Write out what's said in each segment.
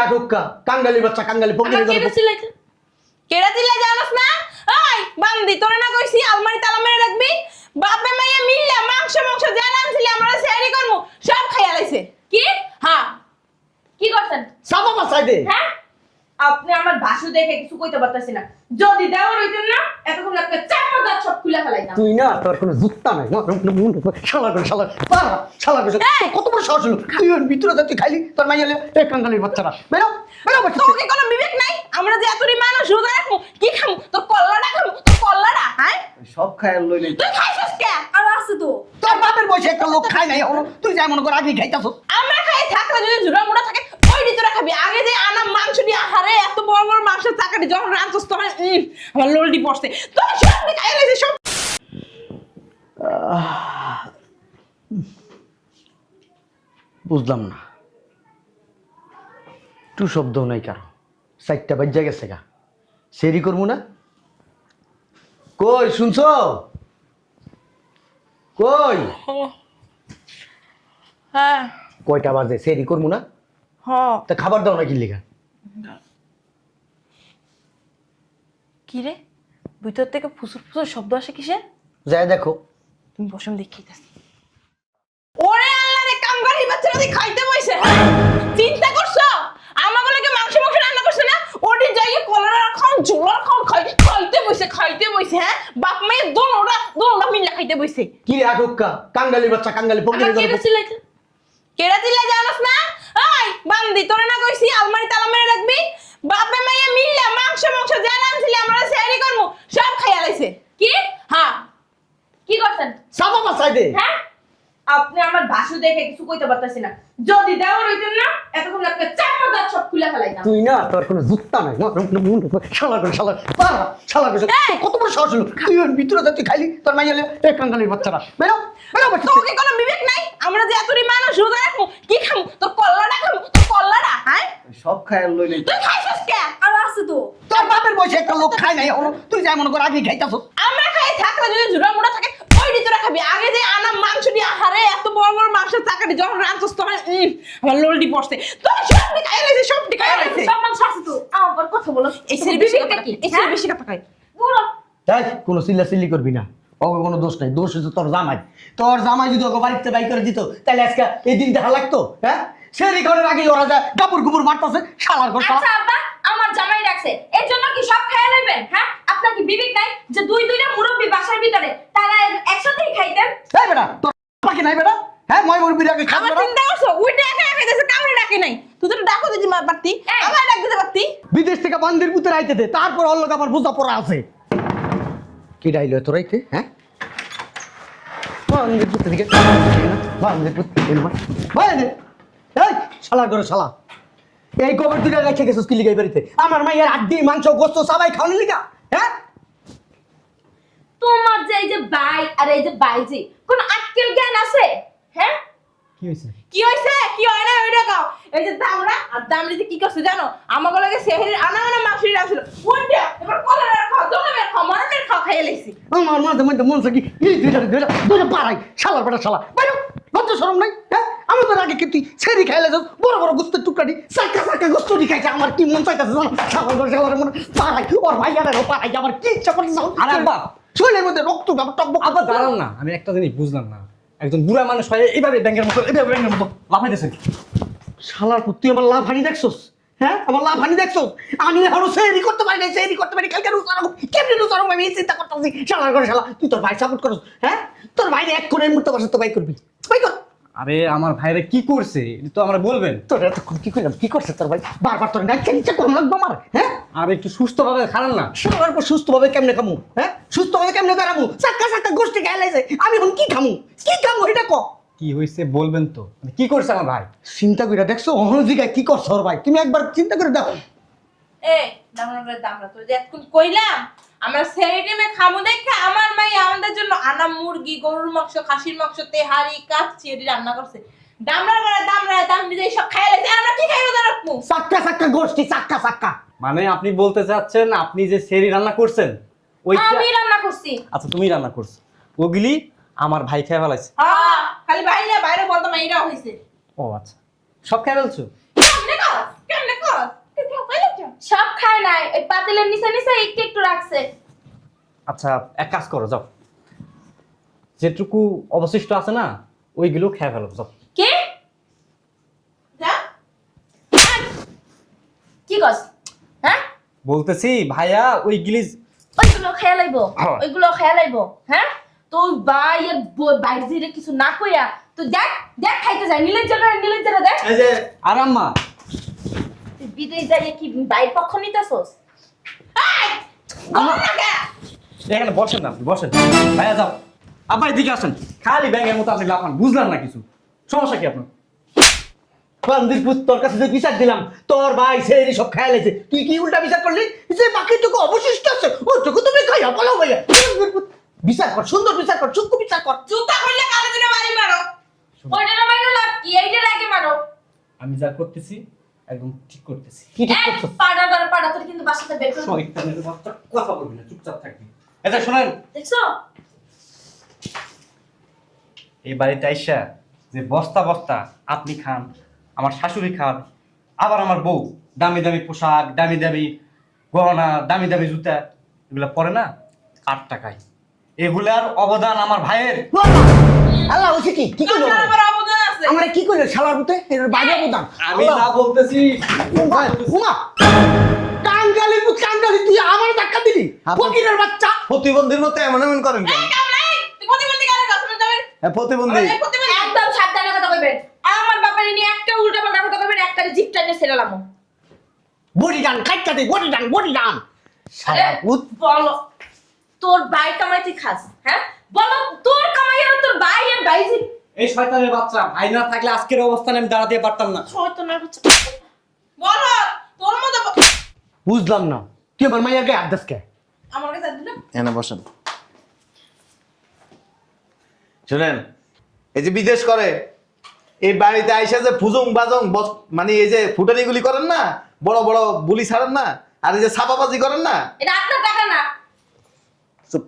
রাখুকা কাঙ্গালি বাচ্চা কাঙ্গালি ফকিরের কেডা চিল্লাইছে? কেডা চিল্লাই জানোস না? ওই বান্দি তোরে না কইছি আলমারি তালা মেরে রাখবি। বাপে মাইয়া মিললা মাংস মাংস যা আনছিলি আমরা সেরি করমু সব খাইয়া লাইছে। কি? হ্যাঁ। কি করছেন? সাবা বাসাই দে। হ্যাঁ? আপনি আমার ভাষু দেখে কিছু কইতে পারতাছি না। যদি দেওয়ার হইতেন না এতক্ষণ আপনি চাপা দাঁত সব খুলে ফেলাইতাম। তুই না তোর কোনো জুত্তা নাই শালা করে শালা পারা শালা করে কত বড় সাহস হলো তুই ওর ভিতরে যা তুই খাইলি তোর মাইয়া এই কাঙ্গালির বাচ্চারা বেরো বেরো বাচ্চা তোকে কোনো বিবেক নাই? আমরা যে এতরি মানুষ রোজা রাখবো কি খামু? তোর কল্লাটা খামু তোর কল্লাটা হ্যাঁ? সব খায় লইলি তুই খাইছিস কে? আর আছে তো তোর বাপের বয়সে একটা লোক খায় নাই তুই যাই মনে কর আগে খাইতাছ আমরা খাই থাকলে যদি ঝুড়া মুড়া থাকে ওইটি তোরা খাবি। আগে যে আনা মাংস দিয়ে আহারে এত বড় বড় মাংসের চাকাটি যখন রাঁধছস তখন আমার লোলটি পড়ছে তুই সব খাই লাইছিস সব। বুঝলাম না টু শব্দ নাই কারো 4টা বাজে গেছে গা সেরি করবো না কই শুনছো কই হ্যাঁ কয়টা বাজে সেরি করবো না হ্যাঁ তা খাবার দাও না কি লিখা কি রে ভিতর থেকে ফুসুর ফুসুর শব্দ আসে কিসের? যাই দেখো তুমি বসম দেখিতেছি। ওরে আল্লাহ রে কামগারি বাচ্চারা দি খাইতে বইছে। চিন্তা করছো আমাগো লাগে মাংস মাংস রান্না করছে না? ওডি যাইয়ে কলার খান জোলা খান খাইতে বইছে হ্যাঁ? বাপ মায়ের দোনোটা মিলে খাইতে বইছে। কি রে আকুক্কা কাঙ্গালি বাচ্চা কাঙ্গালি ফকিরের কেডা চিল্লাইছে? কেডা চিল্লাই জানোস না? ওই বান্দি তোরে না কইছি আলমারি তালা মেরে রাখবি। বাপে মাইয়া মিললা মাংস মাংস যা আনছিলি আমরা সেরি করমু সব খাইয়া লাইছে। কি? হ্যাঁ। কি করছেন? সাবা বাসাই দে। হ্যাঁ? আপনি আমার ভাষু দেখে কিছু কইতে পারতাছি না। যদি দেওয়ার হইতেন না এতক্ষণ আপনি চাপা দাঁত সব খুলে ফেলাইতাম। তুই না তোর কোনো জুত্তা নাই শালা করে শালা পারা শালা করে কত বড় সাহস হলো তুই ওর ভিতরে যা তুই খাইলি তোর মাইয়া এই কাঙ্গালির বাচ্চারা বেরো বেরো বাচ্চা তোকে কোনো বিবেক নাই? আমরা যে এতরি মানুষ রোজা রাখবো কি খামু? তোর কল্লাটা খামু তোর কল্লাটা হ্যাঁ? সব খায় লইলি তুই খাইছিস কে? আর আছে তো তোর বাপের বয়সে একটা লোক খায় নাই তুই যাই মনে কর আগে খাইতাছ আমরা খাই থাকলে যদি ঝুড়া মুড়া থাকে ওইটি তোরা খাবি। আগে যে আনা মাংস দিয়ে আহারে এত বড় বড় মাংসের চাকাটি যখন রাঁধছস তখন আমার লোলটি পড়ছে তুই সব খাই লাইছিস সব খাই লাইছিস। সব মাংস আছে তো আমার কথা বলো এই সেরি বেশি কথা কি? এই সেরি বেশি কথা খাই বলো। তাই কোনো চিল্লাচিল্লি করবি না ওকে কোনো দোষ নাই দোষ হচ্ছে তোর জামাই যদি ওকে বাড়িতে বাই করে দিত তাহলে আজকে এই দিন দেখা লাগতো হ্যাঁ সেরি ঘরের আগে ওরা যা কাপড় কুপুর মারতেছে শালার ঘর আচ্ছা আব্বা আমার জামাই রাখছে এর জন্য কি সব খাইয়া লইবেন? হ্যাঁ আপনার কি বিবেক নাই যে দুইটা মুরব্বি বাসার ভিতরে তারা একসাথেই খাইতেন? এই বেটা তোর বাকি নাই বেটা হ্যাঁ মই মুরবির আগে খাবো আমার চিন্তা করছো ওইটা একা একা খাইতেছে কাউরে ডাকে নাই। তুই তো ডাকো দিদি মা পারতি আমার ডাক দিতে পারতি। বিদেশ থেকে বান্দির পুতের আইতে দে তারপর অল্লক আমার বোঝা পড়া আছে কি ডাইলো তোর আইতে হ্যাঁ বান্দির পুতের দিকে বান্দির পুতের এই শালা করে শালা এই গোবর দুটা রেখে গেছিস কি লিগাই বাড়িতে আমার মাইয়ের আড্ডি মাংস গোস্ত সবাই খাওয়ানি লিগা হ্যাঁ তোমার যে এই যে ভাই আর এই যে বাইজি কোন আক্কেল জ্ঞান আছে? হ্যাঁ কি হইছে কি হইছে কি হয় না ওইটা কাও। এই যে দামড়া আর দামড়ি যে কি করছে জানো আমাগো লাগে সেহরির আনা মাংস রাখছিল ওইটা এবার কলার খাও দমের খাও মরণের খাও খাইয়া লাইছি। আমার মাঝে মধ্যে মন কি এই দুইটা পাড়াই শালার বেটা শালা বাইরো লজ্জা শরম নাই হ্যাঁ আমি তো আগে কি সেরি খাইলে যাও বড় বড় গোস্তের টুকরাটি সাকা গোস্তটি খাইছে আমার কি মন চাইতেছে জানো শালার মনে পাড়াই ওর ভাইয়ারেরও পাড়াই আমার কি ইচ্ছা করছে আরে বাপ শরীরের মধ্যে রক্ত টকবক আবার দাঁড়ান না আমি একটা জিনিস বুঝলাম না একজন বুড়া মানুষ হয় এইভাবে ব্যাংকের মতো লাফাইতেছেন শালার পুত তুই আমার লাভ হানি দেখছস হ্যাঁ আমার লাভ হানি দেখছস আমি এখনো সেরি করতে পারি না সেরি করতে পারি কালকে রোজারও কেমনি রোজারও আমি এই চিন্তা করতেছি শালার করে শালা তুই তোর ভাই সাপোর্ট করস হ্যাঁ তোর ভাই এক করে মুহূর্তে বসে তো ভাই করবি ভাই কর আরে আমার ভাইরা কি করছে এটা তো আমরা বলবেন তোর এতক্ষণ কি করলাম কি করছে তোর ভাই বারবার তোর গাছ ইচ্ছা করুন লাগবে আমার হ্যাঁ আর একটু সুস্থভাবে খারান না শালার পর সুস্থভাবে কেমনে খামু হ্যাঁ সুস্থভাবে কেমনে খারামু চাক্কা গোষ্ঠী খাইলাইছে আমি এখন কি খামু এটা ক কি হয়েছে বলবেন তো মানে কি করছে আমার ভাই চিন্তা করে দেখছো অহজিকায় কি করছ ওর ভাই তুমি একবার চিন্তা করে দেখো এ দামড়া তো যে এতক্ষণ কইলাম আমরা সেই টাইমে খামু দেখে আমার মাই আমাদের জন্য আনা মুরগি গরুর মাংস খাসির মাংস তেহারি কাচ্চি এটি রান্না করছে। দামড়ি যে সব খাইয়া লাইছে আমরা কি খাইবো তার আপু? চাক্কা গোষ্ঠী চাক্কা মানে আপনি বলতে চাচ্ছেন আপনি যে সেরি রান্না করছেন ওইটা আমি রান্না করছি। আচ্ছা তুমি রান্না করছো ওগুলি আমার ভাই খেয়ে ফেলাইছে হ্যাঁ খালি বাইরে বলতো না এটা হইছে। ও আচ্ছা সব খেয়ে ফেলছো কেমনে কর কইলো কি সব খায় নাই, ওই পাতিলের নিচে নিচে একটু একটু রাখছে। আচ্ছা এক কাজ করো, যাও যেটুকু অবশিষ্ট আছে না ওইগুলো খেয়ে ফেলো, যাও। কি যা কি কস? হ্যাঁ, বলতেছি ভাইয়া ওই গিলিজ ওইগুলো খেয়ে লাইবো, হ্যাঁ। ওইগুলো খেয়ে লাইবো। হ্যাঁ, তোর ভাইয়ের বাইরে দিয়ে কিছু না কইয়া তুই দেখ দেখ খাইতে যায়, নীলের জন্য দেখ। এই যে আরাম্মা, তুই বিদেশ যাইয়ে কি বাইর পক্ষ নিতেছস? এখানে বসেন না, আপনি বসেন। ভাইয়া যাও, আব্বা এদিকে আসেন। খালি ব্যাঙের মতো আপনি লাফান, বুঝলাম না কিছু। সমস্যা কি আপনার? বান্দির পুত, তোর কাছে যে বিচার দিলাম, তোর ভাই সেই সব খেয়াল আছে, তুই কি উল্টা বিচার করলি? যে বাকিটুকু অবশিষ্ট আছে ওইটুকু তুমি খাইয়া পালাও ভাইয়া। বান্দির পুত, বিচার কর, সুন্দর বিচার কর, চুক্কু বিচার কর। জুতা কইলে কালে দিনে বাড়ি মারো। ওইটা না মাইরো লাভ কি, এইটার আগে মারো। আমি যা করতেছি একদম ঠিক করতেছি। কি ঠিক করছো? পাড়া তোর কিন্তু বাসাতে বের করে। শয়তানের বাচ্চা, কথা বলবি না, চুপচাপ থাকবি। এটা শোনেন, দেখছো? এই বাড়িতে আইসা যে বস্তা বস্তা আপনি খান, আমার শাশুড়ি খান, আবার আমার বউ দামি দামি পোশাক, দামি দামি গহনা, দামি দামি জুতা এগুলা পরে না 8 টাকায়। এগুলার অবদান আমার ভাইয়ের। আল্লাহ হচ্ছে কি কি করলো? আপনার আবার অবদান আছে। আমরা কি করলো শালার পুতে? এর বাইরে অবদান। আমি না বলতেছি, উমা কাঙ্গালির পুত, কাঙ্গালি, তুই আমার ধাক্কা দিলি? ফকিরের বাচ্চা। প্রতিবন্ধীর মতো এমন এমন করেন কেন? এই কামলাই, তুই প্রতিবন্ধী কারে কাছে যাবেন? হ্যাঁ, প্রতিবন্ধী। এই প্রতিবন্ধী একদম সাবধানে কথা কইবেন। আমার বাপের নিয়ে একটা উল্টা পাল্টা কথা কইবেন, একটা জিপ টাইনে ছেড়ালামো। বডি ডান কাটটা দে, বডি ডান, বডি ডান। আরে শালার পুত। বলো, তোর ভাই কামাই তুই খাস? হ্যাঁ, বলো তোর কামাই আর তোর ভাই আর ভাইজি। এই শয়তানের বাচ্চা, ভাই না থাকলে আজকের অবস্থানে আমি দাঁড়াতে পারতাম না। শয়তানের বাচ্চা। বলো, তোর মতো বুঝলাম না, তুই আমার মাইয়ার গায়ে হাত দিস কে? আমার কাছে দিলাম। এনে বসেন। শুনেন, এই যে বিদেশ করে, এই বাড়িতে আইসা যে ফুজুং বাজং মানে এই যে ফুটানিগুলি করেন না, বড় বড় বুলি ছাড়েন না, আর এই যে ছাপাবাজি করেন না, এটা আপনার টাকা না। চুপ।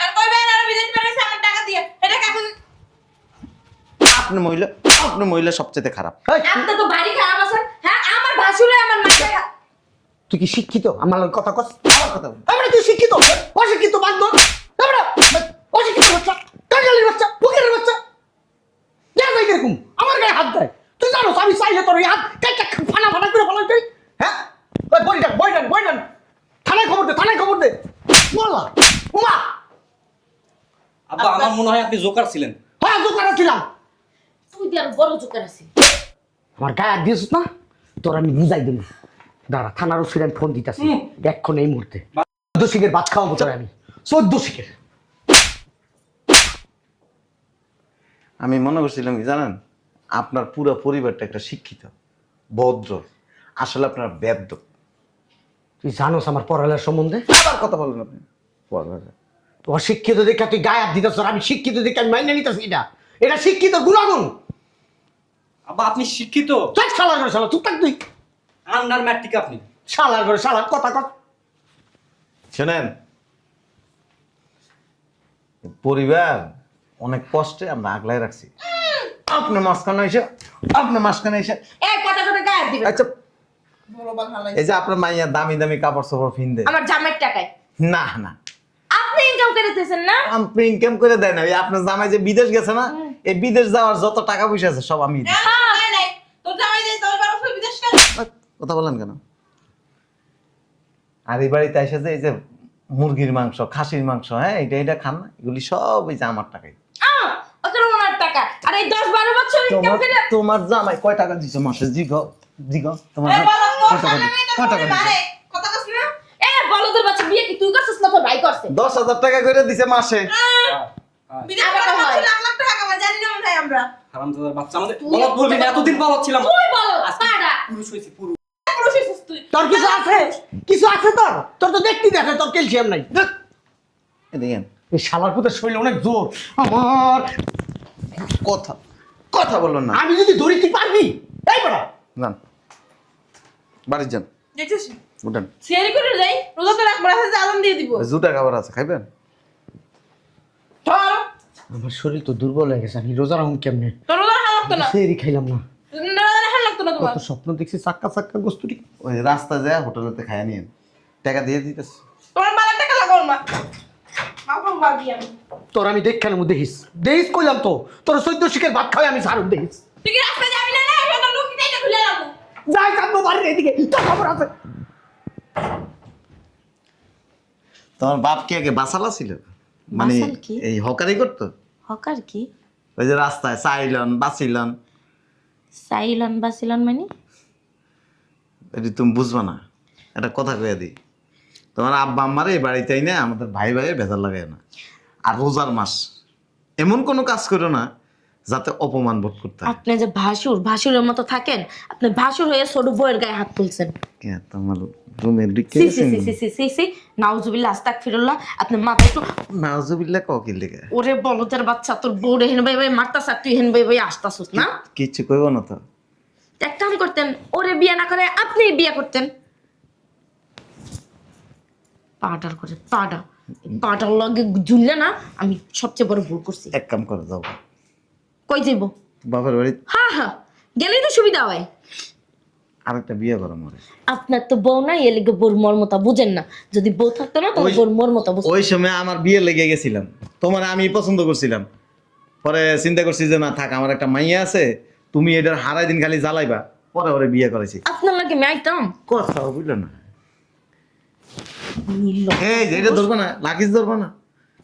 আর কইবেন আর বিদেশ বেরাইছে আমার টাকা দিয়ে। এটা কাকু আপনি মহিলা সবচেয়ে খারাপ। এই, আপনার তো বাড়ি খারাপ আছে। হ্যাঁ, আমার ভাসুরে আমার মাকে তুই কি শিক্ষিত? আমার লগে কথা কস? আমার কথা বল। আমরা তুই শিক্ষিত, অশিক্ষিত বান্দর। আমরা অশিক্ষিত বাচ্চা, কাঙ্গালির বাচ্চা, ফকিরের বাচ্চা। যা যাই এরকম আমার গায়ে হাত দেয়। তুই জানো আমি চাইলে তোর এই হাত কাইটা ফানা ফানা করে ফেলাই তুই। হ্যাঁ, ওই বডি ডান, বডি ডান, বডি ডান। থানায় খবর দে, থানায় খবর দে। বলা উমা, আব্বা আমার মনে হয় আপনি জোকার ছিলেন। হ্যাঁ দোকানে ছিলাম। তুই দিয়ে আর বড় জোকার আছে। আমার গায়ে হাত দিয়েছিস না, তোর আমি বুঝাই দিল। দাঁড়া, থানার ওসিরে আমি ফোন দিতেছি এক্ষণ, এই মুহূর্তে। 14 শিখের ভাত খাওয়াবো তোর আমি, 14 শিখের। আমি মনে করছিলাম কি জানেন, আপনার পুরো পরিবারটা একটা শিক্ষিত ভদ্র, আসলে আপনার বেদ্য। তুই জানোস আমার পড়ালের সম্বন্ধে? আবার কথা বলেন আপনি পড়ালেখা। অশিক্ষিত দেখে তুই গায়ে হাত দিতেছ, আর আমি শিক্ষিত দেখে আমি মাইনে নিতেছি। এটা এটা শিক্ষিত গুণাগুণ। আব্বা আপনি শিক্ষিত, চল শালার ঘরে শালা, চুপ থাক তুই। আন্ডার ম্যাট্রিক আপনি। শালার ঘরে শালার কথা কর। শোনেন, পরিবার অনেক কষ্টে আমরা আগলায় রাখছি। আপনি মাঝখানে এসে এই কথা গায়ে দিবে। আচ্ছা, বড় বাল হালাই। এই যে আপনার মাইয়া দামি দামি কাপড় চোপড় কিনতে, আমার জামাইয়ের টাকায় না না আপনি ইনকাম করে দিতেছেন না? আপনি ইনকাম করে দেয় না। এই আপনার জামাই যে বিদেশ গেছে না, এই বিদেশ যাওয়ার যত টাকা পয়সা আছে সব আমি দিই। নাই নাই, তোর জামাই যাই 10-12 বছর বিদেশ কাজ। কথা বলেন কেন? আর এই বাড়িতে এসে যে এই যে মুরগির মাংস, খাসির মাংস, হ্যাঁ এটা খান না, এগুলি সব এই যে আমার টাকাই। ওদের ওনার টাকা। আর এই 10-12 বছর ইনকাম তোমার করে তোমার জামাই কয় টাকা দিছে মাসে? জিগো তোমার এই বলো, তোর কয় টাকা জামাই দিছে? তো কয় টাকা তুমি দিছে? বাড়ে। কথা কস না? বলদের বাচ্চা বিয়ে কি তুই করছিস না তোর ভাই করছে? 10,000 টাকা করে দিছে মাসে। বিদেশ আবার করে হয়। লাখ লাখ টাকা কামাই, জানি না মনে হয় আমরা। হারামজাদার বাচ্চা, আমাদের বলত বলবি না, এতদিন বলত ছিলাম। তুই বলো পাড়া। পুরুষ হইছি, পুরুষ। পুরুষ হইছিস তুই। তোর কিছু আছে? কিছু আছে তোর? তোর তো দেখতে দেখে তোর ক্যালসিয়াম নাই। দেখ, দেখেন এই শালার পুতের শরীরে অনেক জোর। আমার কথা বলুন না। আমি যদি ধরি তুই পারবি? এই বড় যান বাড়ি যান, দেখছিস? উঠেন। সিয়ারি করে যাই, রোজা তো রাখবো, রাতে আলম দিয়ে দিব। ওই জুটা খাবার আছে, খাইবেন? ধর, আমার শরীর তো দুর্বল হয়ে গেছে, আমি রোজা রাখুন কেমনে? তোর রোজা রাখা লাগতো না। সেরি খাইলাম না। রোজা রাখা লাগতো না তোমার কত স্বপ্ন দেখছি চাক্কা চাক্কা গোস্তুরি। ওই রাস্তা যায় হোটেলেতে খাইয়া নিয়েন, টাকা দিয়ে দিতেছি। তোমার বালা টাকা লাগাও মা মাফাম বাদি আমি তোর আমি দেখখানের মধ্যে দেখিস কইলাম তো, তোর 14 শিখের ভাত খাওয়াই আমি সারুন দেখিস। তুই কি রাস্তা যাবি না না আমি তো লোক দিতে খুলে লাগাবো যাই কাঁদবো বাড়ির এদিকে, তোর খবর আছে। তোমার বাপ কি আগে বাসালা ছিল, মানে বাসাল কি? এই হকারি করতো? হকার কি? ওই যে রাস্তায় চাইলন বাঁচিলন, সাইলন বাসিলন মানে? এটি তুমি বুঝবা না, একটা কথা কয়ে দিই। তোমার আব্বা আম্মারে এই বাড়িতেই না আমাদের ভাই ভাইয়ের ভেজাল লাগায় না। আর রোজার মাস এমন কোনো কাজ করো না যাতে অপমান বোধ করতে হয়। আপনি যে ভাসুরের মতো থাকেন, আপনি ভাসুর হয়ে ছোট বউয়ের গায়ে হাত তুলছেন। কে তোমার রুমের দিকে সি সি সি সি সি সি সি নাউজুবিল্লাহ আস্তাগফিরুল্লাহ। আপনি মাথায় একটু নাউজুবিল্লাহ ককিল লেগে ওরে বলদের বাচ্চা, তোর বউ হেন ভাই ভাই মারতাছ আর তুই হেন ভাই ভাই আসতাছিস না? কিচ্ছু কইব না তো। এক কাম করতেন, ওরে বিয়ে না করে আপনি বিয়ে করতেন। পাটার করে পাটার লগে ঝুললে না, আমি সবচেয়ে বড় ভুল করছি। এক কাম করে যাও, কই যাইব? বাপের বাড়ি হ্যাঁ গেলেই তো সুবিধা হয়। আরেকটা বিয়ে করো মরে। আপনার তো বউ নাই, এর লিগে বউর মর্মতা বুঝেন না। যদি বউ থাকতো না তখন বউর মর্মতা বুঝতেন। ওই সময় আমার বিয়ে লেগে গেছিলাম, তোমার আমি পছন্দ করছিলাম। পরে চিন্তা করছি যে না থাক, আমার একটা মাইয়া আছে, তুমি এটার হারাই দিন খালি জ্বালাইবা। পরে ওরে বিয়ে করেছি। আপনার লাগে মাইতাম কথা বুঝলো না, এই যে এটা ধরবো না, লাকিস ধরবো না।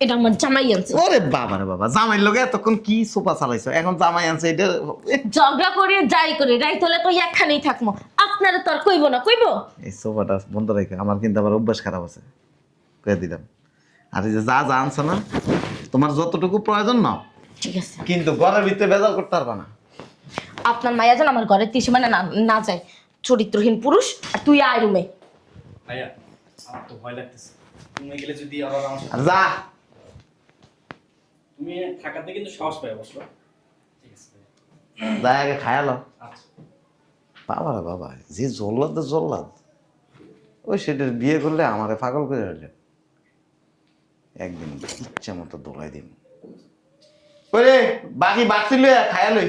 এটা আমার জামাই আনছে। ওরে বাবা রে বাবা, জামাইয়ের লোকে এতক্ষণ কি সোপা চালাইছো, এখন জামাই আনছে এটা। ঝগড়া করে যাই করে রাইত হলে তো একখানেই থাকবো। আপনারা তো আর কইব না, কইব? এই সোফাটা বন্ধ রেখে, আমার কিন্তু আবার অভ্যাস খারাপ আছে, কয়ে দিলাম। আর এই যে যা যা আনছো না, তোমার যতটুকু প্রয়োজন নাও, ঠিক আছে। কিন্তু ঘরের ভিতরে বেজাল করতে পারবা না। আপনার মায়া যেন আমার ঘরের ত্রিসীমানা না যায়। চরিত্রহীন পুরুষ। আর তুই আয় রুমে। ভাইয়া আমার তো ভয় লাগতেছে, তুমি গেলে যদি আবার আমার সাথে আর যা, তুমি থাকাতে কিন্তু সাহস পাই অবশ্য। ঠিক আছে যা আগে খায়ালো। আচ্ছা। বাবা রে বাবা, যে জল্লাদ জল্লাদ, ওই সেটার বিয়ে করলে আমারে পাগল করে হইলে একদিন ইচ্ছা মতো দোলাই দিন। বাকি বাড়ছিল খায়ালই।